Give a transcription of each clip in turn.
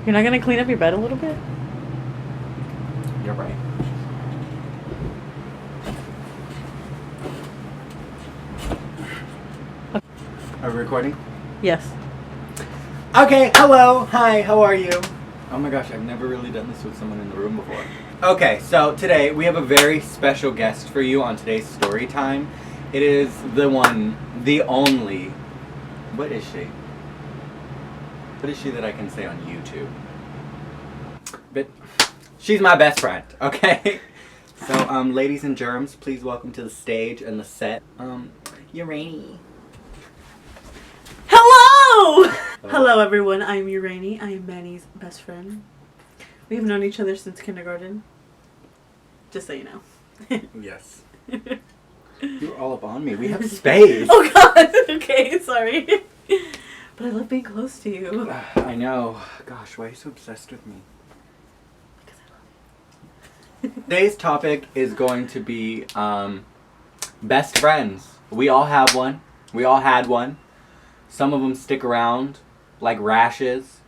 You're not gonna clean up your bed a little bit? You're right. Are we recording? Yes. Okay, hello, hi, how are you? Oh my gosh, I've never really done this with someone in the room before. Okay, so today we have a very special guest for you on today's story time. It is the one, the only. What is she? What is she that I can say on YouTube? But she's my best friend, okay? So, ladies and germs, please welcome to the stage and the set, Uranie. Hello! Hello, everyone. I'm Uranie. I am Manny's best friend. We have known each other since kindergarten. Just so you know. Yes. You're all up on me. We have space. Oh, God. Okay, sorry. But I love being close to you. I know. Gosh, why are you so obsessed with me? Because I love you. Today's topic is going to be best friends. We all have one. We all had one. Some of them stick around like rashes.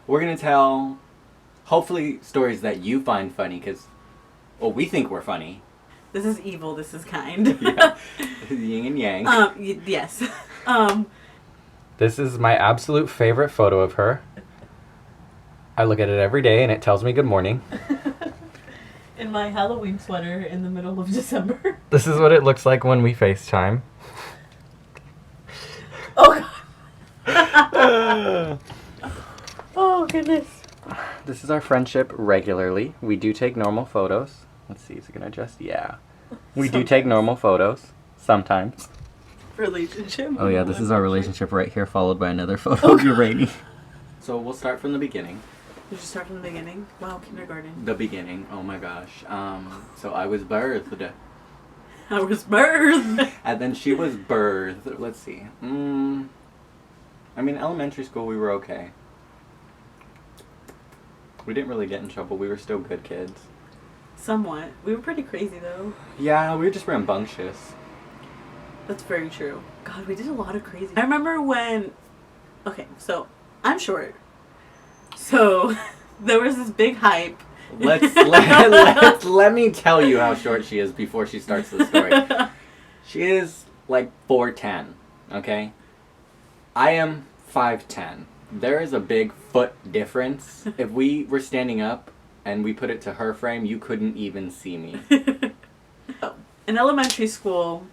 We're going to tell, hopefully, stories that you find funny because, well, we think we're funny. This is evil. This is kind. Yeah. Yin and yang. Yes. This is my absolute favorite photo of her. I look at it every day and it tells me good morning. In my Halloween sweater in the middle of December. This is what it looks like when we FaceTime. Oh, God. Oh, goodness. This is our friendship regularly. We do take normal photos. Let's see, is it going to adjust? Yeah. We do take normal photos. Sometimes. Relationship. Oh yeah, this is our relationship right here, followed by another photo of Uranie. So we'll start from the beginning. We should start from the beginning. Wow, kindergarten. The beginning. Oh my gosh. So I was birthed. I was birthed. And then she was birthed. Let's see. I mean, elementary school, we were okay. We didn't really get in trouble. We were still good kids. Somewhat. We were pretty crazy, though. Yeah, we were just rambunctious. That's very true. God, we did a lot of crazy. I remember when... Okay, so I'm short. So there was this big hype. Let me tell you how short she is before she starts the story. She is like 4'10", okay? I am 5'10". There is a big foot difference. If we were standing up and we put it to her frame, you couldn't even see me. In elementary school,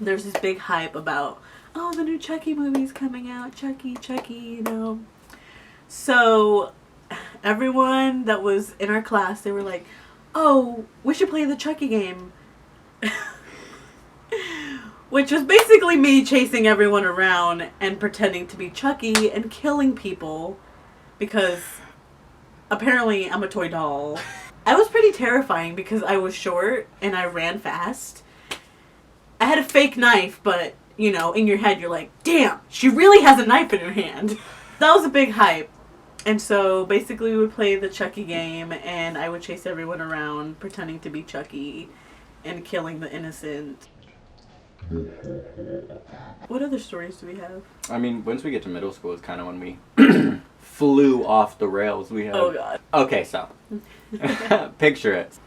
there's this big hype about, oh, the new Chucky movie's coming out. Chucky, you know. So everyone that was in our class, they were like, oh, we should play the Chucky game. Which was basically me chasing everyone around and pretending to be Chucky and killing people because apparently I'm a toy doll. I was pretty terrifying because I was short and I ran fast. I had a fake knife, but, you know, in your head you're like, damn, she really has a knife in her hand. That was a big hype. And so basically we would play the Chucky game and I would chase everyone around pretending to be Chucky and killing the innocent. What other stories do we have? I mean, once we get to middle school is kind of when we flew off the rails. We have... Oh, God. Okay, so picture it.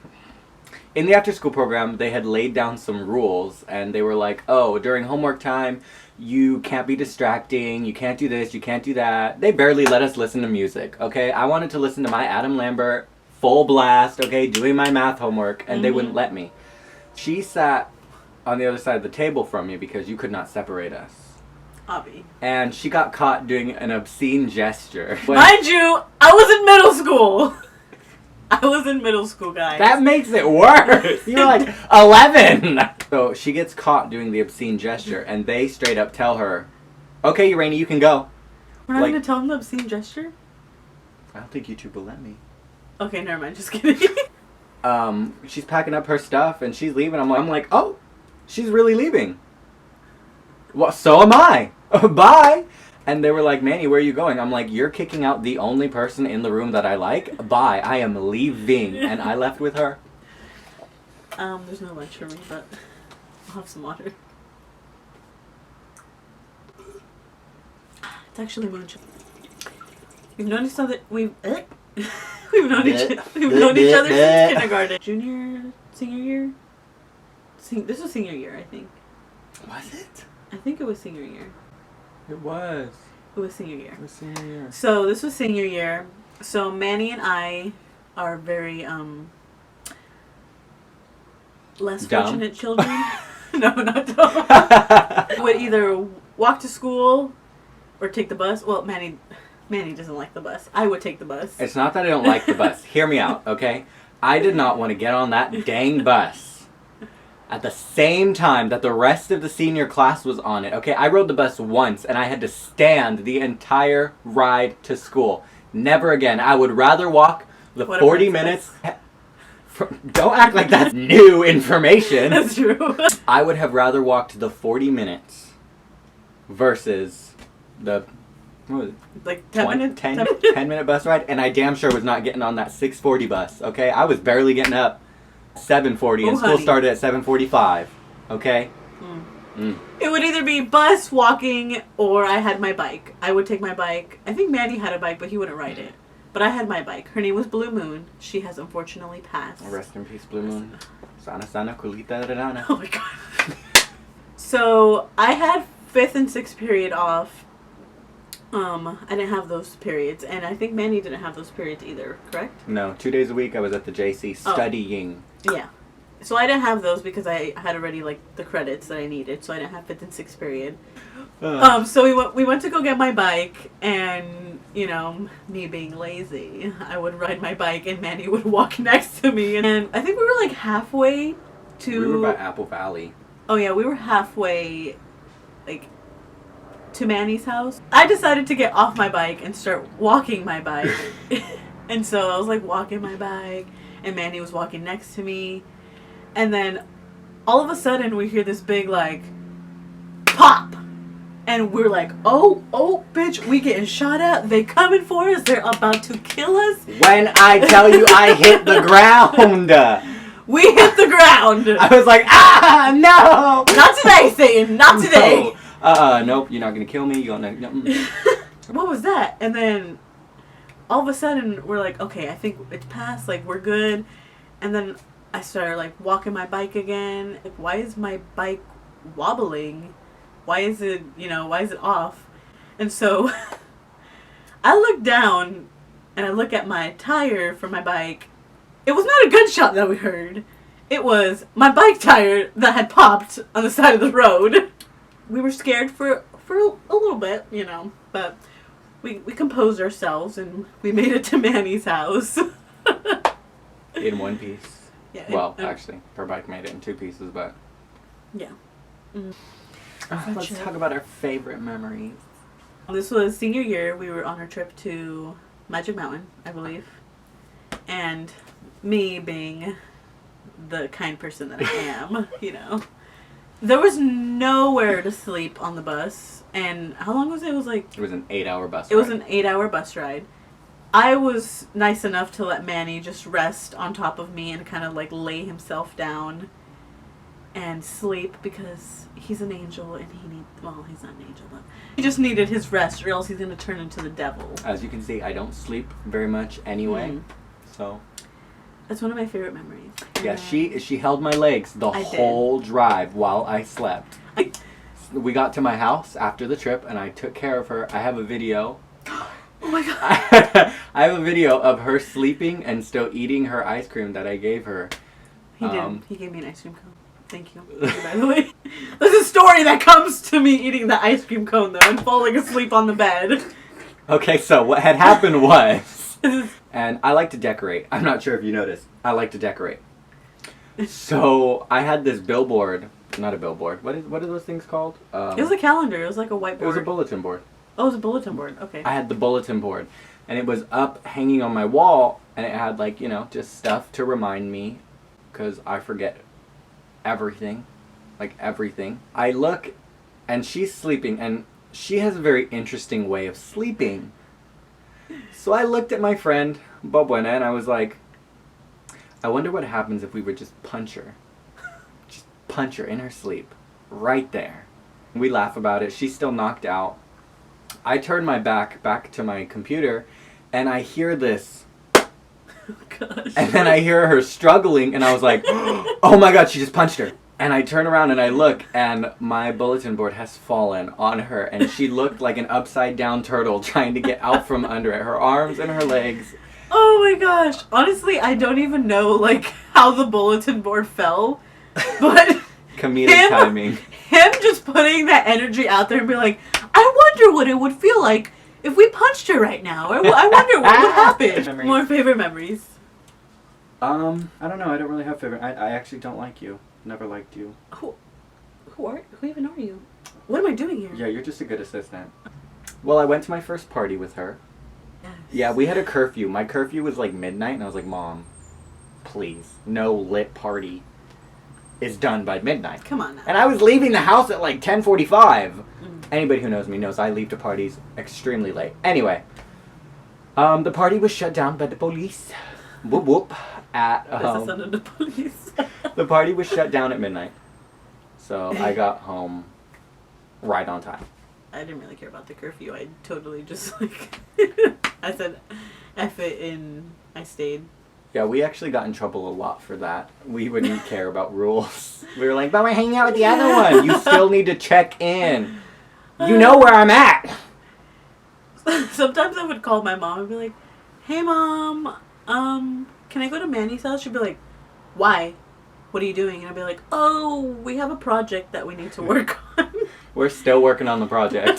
In the after-school program, they had laid down some rules, and they were like, oh, during homework time, you can't be distracting, you can't do this, you can't do that. They barely let us listen to music, okay? I wanted to listen to my Adam Lambert full blast, okay, doing my math homework, and they wouldn't let me. She sat on the other side of the table from me because you could not separate us. Obby. And she got caught doing an obscene gesture. Mind you, I was in middle school. I was in middle school, guys. That makes it worse. You're like 11. So she gets caught doing the obscene gesture, and they straight up tell her, okay, Uranie, you can go. We're not like- going to tell them the obscene gesture? I don't think YouTube will let me. Okay, never mind. Just kidding. She's packing up her stuff, and she's leaving. I'm like, oh, she's really leaving. Well, so am I. Bye. And they were like, Manny, where are you going? I'm like, you're kicking out the only person in the room that I like? Bye. I am leaving. And I left with her. There's no lunch for me, but I'll have some water. It's actually moonshine. We've known each other. We've known each other since kindergarten. Senior year. This was senior year, I think. Was it? I think it was senior year. It was. It was senior year. It was senior year. So this was senior year. So Manny and I are very less dumb? fortunate children. No, not dumb. Would either walk to school or take the bus. Well, Manny doesn't like the bus. I would take the bus. It's not that I don't like the bus. Hear me out, okay? I did not want to get on that dang bus at the same time that the rest of the senior class was on it, okay? I rode the bus once and I had to stand the entire ride to school. Never again. I would rather walk the 40 minutes. Don't act like that's new information. That's true. I would have rather walked the 40 minutes versus the what was it? Like 10 minutes? 10-minute bus ride, and I damn sure was not getting on that 6:40 bus, okay? I was barely getting up 7:40 and school started at 7:45, okay? It would either be bus, walking, or I had my bike. I would take my bike. I think Manny had a bike, but he wouldn't ride it. But I had my bike. Her name was Blue Moon. She has unfortunately passed. Rest in peace, Blue Moon. Sana sana kulita rana. Oh my god. So I had 5th and 6th period off. I didn't have those periods, and I think Manny didn't have those periods either, correct? No, 2 days a week I was at the JC studying. Yeah. So I didn't have those because I had already, like, the credits that I needed, so I didn't have 5th and 6th period. So we went to go get my bike, and, you know, me being lazy, I would ride my bike, and Manny would walk next to me, and I think we were, like, halfway to... We were by Apple Valley. Oh, yeah, we were halfway, like... to Manny's house. I decided to get off my bike and start walking my bike. And so I was like walking my bike and Manny was walking next to me. And then all of a sudden we hear this big like pop. And we're like, oh, bitch, we getting shot at. They coming for us. They're about to kill us. When I tell you I hit the ground. We hit the ground. I was like, no. Not today, Satan. Not today. No. Nope, you're not gonna kill me. You're gonna. No. What was that? And then all of a sudden we're like, okay, I think it's past. Like we're good. And then I started like walking my bike again. Like, why is my bike wobbling? Why is it off? And so I look down and I look at my tire for my bike. It was not a gunshot that we heard. It was my bike tire that had popped on the side of the road. We were scared for a little bit, you know, but we composed ourselves and we made it to Manny's house. In one piece. Yeah. Well, actually, her bike made it in 2 pieces, but... Yeah. Let's talk about our favorite memories. This was senior year. We were on our trip to Magic Mountain, I believe. And me being the kind person that I am, you know. There was nowhere to sleep on the bus. And how long was it? It was like... It was an 8-hour bus ride. It was an 8-hour bus ride. I was nice enough to let Manny just rest on top of me and kind of like lay himself down and sleep because he's an angel and he's not an angel, but he just needed his rest or else he's going to turn into the devil. As you can see, I don't sleep very much anyway, so... That's one of my favorite memories. Yeah, she held my legs the whole drive while I slept. We got to my house after the trip and I took care of her. I have a video. Oh my god. I have a video of her sleeping and still eating her ice cream that I gave her. He did. He gave me an ice cream cone. Thank you. By the way, there's a story that comes to me eating the ice cream cone though and falling asleep on the bed. Okay, so what had happened was, and I like to decorate. I'm not sure if you noticed. I like to decorate. So I had this billboard. Not a billboard. What are those things called? It was a calendar. It was like a whiteboard. It was a bulletin board. Oh, it was a bulletin board. Okay. I had the bulletin board, and it was up hanging on my wall, and it had like, you know, just stuff to remind me, because I forget everything, like everything. I look, and she's sleeping, and she has a very interesting way of sleeping. So I looked at my friend, Bobuena, and I was like, I wonder what happens if we would just punch her. Just punch her in her sleep. Right there. We laugh about it. She's still knocked out. I turned my back to my computer, and I hear this, Oh, gosh. and then I hear her struggling, and I was like, oh my god, she just punched her. And I turn around and I look, and my bulletin board has fallen on her, and she looked like an upside down turtle trying to get out from under it. Her arms and her legs. Oh my gosh. Honestly, I don't even know, like, how the bulletin board fell. But Comedic timing. him just putting that energy out there and be like, I wonder what it would feel like if we punched her right now. I wonder what would happen. Memories. More favorite memories. I don't know. I don't really have favorite. I actually don't like you. Never liked you. Who even are you? What am I doing here? Yeah, you're just a good assistant. Well, I went to my first party with her. Yes. Yeah, we had a curfew. My curfew was like midnight, and I was like, Mom, please, no lit party is done by midnight. Come on now. And I was leaving the house at like 10:45. Anybody who knows me knows I leave to parties extremely late. Anyway, the party was shut down by the police. Whoop whoop. At This is under the police. the party was shut down at midnight, so I got home right on time. I didn't really care about the curfew. I totally just like I said F it and I stayed. Yeah, we actually got in trouble a lot for that. We wouldn't care about rules. We were like, but we're hanging out with the other one. You still need to check in. You know where I'm at. Sometimes I would call my mom and be like, "Hey mom, can I go to Manny's house?" She'd be like, "Why? What are you doing?" And I'd be like, "Oh, we have a project that we need to work on." We're still working on the project.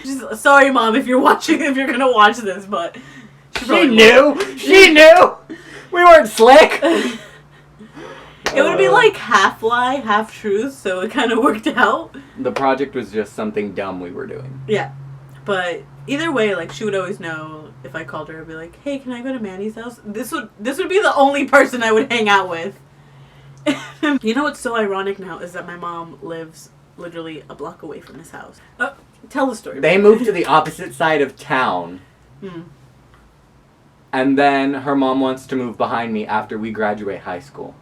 She's, sorry mom if you're gonna watch this, but She knew. She knew. We weren't slick. It would be like half lie, half truth, so it kind of worked out. The project was just something dumb we were doing. Yeah, but either way, like she would always know if I called her. I'd be like, "Hey, can I go to Manny's house?" This would be the only person I would hang out with. You know what's so ironic now is that my mom lives literally a block away from this house. Tell the story. They moved to the opposite side of town. Hmm. And then her mom wants to move behind me after we graduate high school.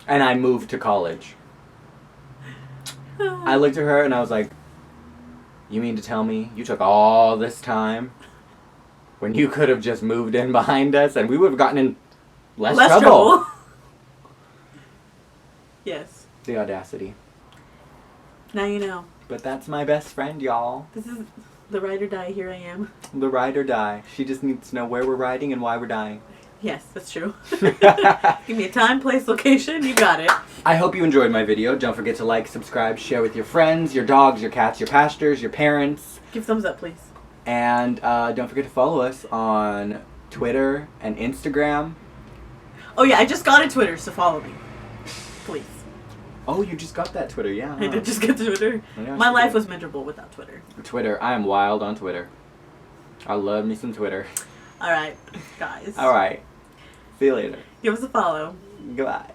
And I moved to college. I looked at her and I was like, you mean to tell me you took all this time when you could have just moved in behind us and we would have gotten in less trouble? Yes. The audacity. Now you know. But that's my best friend, y'all. This is the ride or die. Here I am. The ride or die. She just needs to know where we're riding and why we're dying. Yes, that's true. Give me a time, place, location. You got it. I hope you enjoyed my video. Don't forget to like, subscribe, share with your friends, your dogs, your cats, your pastors, your parents. Give thumbs up, please. And don't forget to follow us on Twitter and Instagram. Oh yeah, I just got a Twitter, so follow me, please. Oh, you just got that Twitter, yeah. I did just get Twitter. Yeah, My she life did. was miserable without Twitter. Twitter. I am wild on Twitter. I love me some Twitter. All right, guys. All right. See you later. Give us a follow. Goodbye.